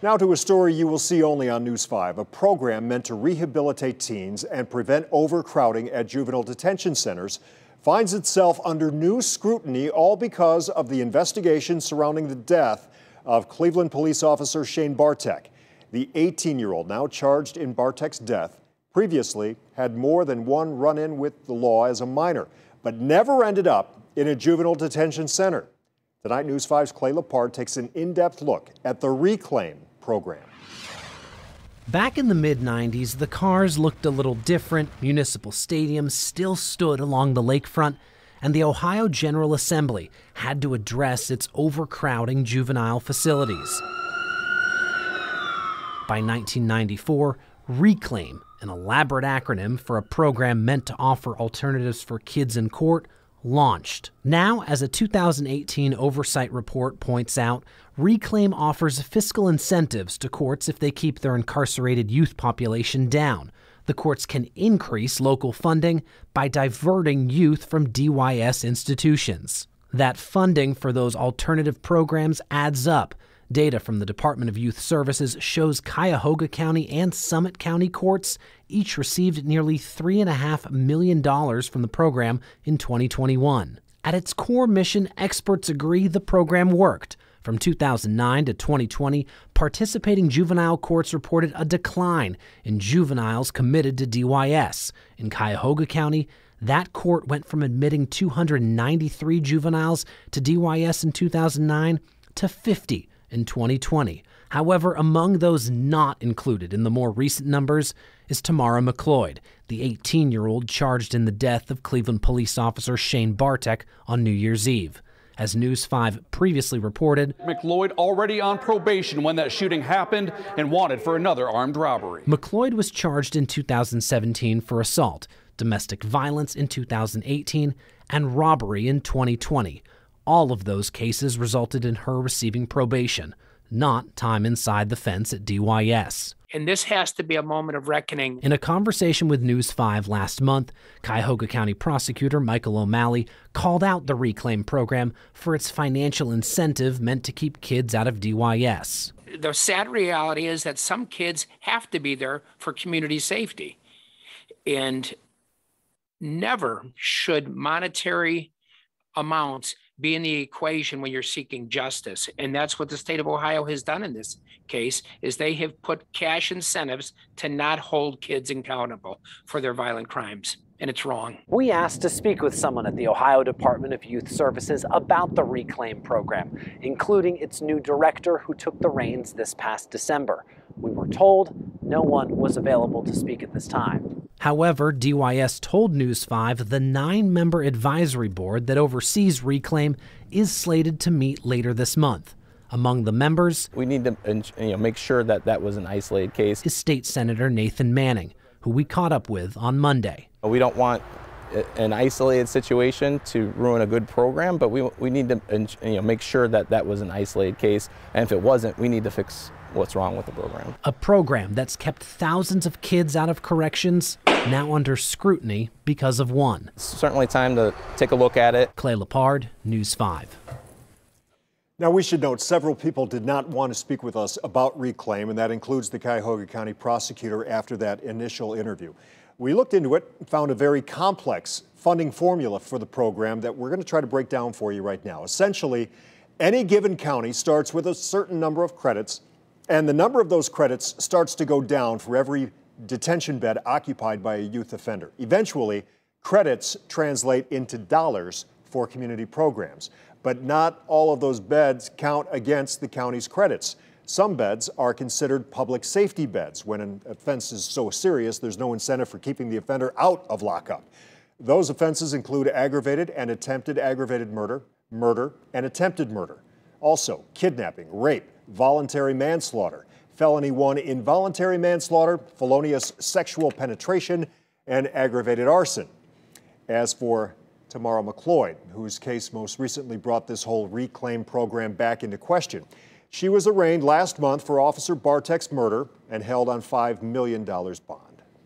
Now to a story you will see only on News 5, a program meant to rehabilitate teens and prevent overcrowding at juvenile detention centers finds itself under new scrutiny, all because of the investigation surrounding the death of Cleveland police officer Shane Bartek. The 18-year-old, now charged in Bartek's death, previously had more than one run-in with the law as a minor, but never ended up in a juvenile detention center. Tonight, News 5's Clay Lepard takes an in-depth look at the Reclaim program. Back in the mid-90s, the cars looked a little different, municipal stadiums still stood along the lakefront, and the Ohio General Assembly had to address its overcrowding juvenile facilities. By 1994, Reclaim, an elaborate acronym for a program meant to offer alternatives for kids in court, launched. Now, as a 2018 oversight report points out, Reclaim offers fiscal incentives to courts if they keep their incarcerated youth population down. The courts can increase local funding by diverting youth from DYS institutions. That funding for those alternative programs adds up. Data from the Department of Youth Services shows Cuyahoga County and Summit County courts each received nearly $3.5 million from the program in 2021. At its core mission, experts agree the program worked. From 2009 to 2020, participating juvenile courts reported a decline in juveniles committed to DYS. In Cuyahoga County, that court went from admitting 293 juveniles to DYS in 2009 to 50 in 2020. However, among those not included in the more recent numbers is Tamara McLeod, the 18-year-old charged in the death of Cleveland police officer Shane Bartek on New Year's Eve. As News 5 previously reported, McLeod already on probation when that shooting happened and wanted for another armed robbery. McLeod was charged in 2017 for assault, domestic violence in 2018, and robbery in 2020. All of those cases resulted in her receiving probation, not time inside the fence at DYS. And this has to be a moment of reckoning. In a conversation with News 5 last month, Cuyahoga County Prosecutor Michael O'Malley called out the Reclaim program for its financial incentive meant to keep kids out of DYS. The sad reality is that some kids have to be there for community safety. And never should monetary amounts be in the equation when you're seeking justice. And that's what the state of Ohio has done in this case, is they have put cash incentives to not hold kids accountable for their violent crimes. And it's wrong. We asked to speak with someone at the Ohio Department of Youth Services about the Reclaim program, including its new director who took the reins this past December. We were told no one was available to speak at this time. However, DYS told News 5 the 9-member advisory board that oversees Reclaim is slated to meet later this month. Among the members, we need to make sure that that was an isolated case, is State Senator Nathan Manning, who we caught up with on Monday. We don't want an isolated situation to ruin a good program, but we need to make sure that that was an isolated case, and if it wasn't, we need to fix what's wrong with the program. A program that's kept thousands of kids out of corrections, now under scrutiny because of one. It's certainly time to take a look at it. Clay Lepard, News 5. Now, we should note several people did not want to speak with us about Reclaim, and that includes the Cuyahoga County prosecutor after that initial interview. We looked into it and found a very complex funding formula for the program that we're going to try to break down for you right now. Essentially, any given county starts with a certain number of credits, and the number of those credits starts to go down for every detention bed occupied by a youth offender. Eventually, credits translate into dollars for community programs, but not all of those beds count against the county's credits. Some beds are considered public safety beds. When an offense is so serious, there's no incentive for keeping the offender out of lockup. Those offenses include aggravated and attempted aggravated murder, murder, and attempted murder. Also, kidnapping, rape, voluntary manslaughter, felony 1 involuntary manslaughter, felonious sexual penetration, and aggravated arson. As for Tamara McLeod, whose case most recently brought this whole Reclaim program back into question, she was arraigned last month for Officer Bartek's murder and held on $5 million bond.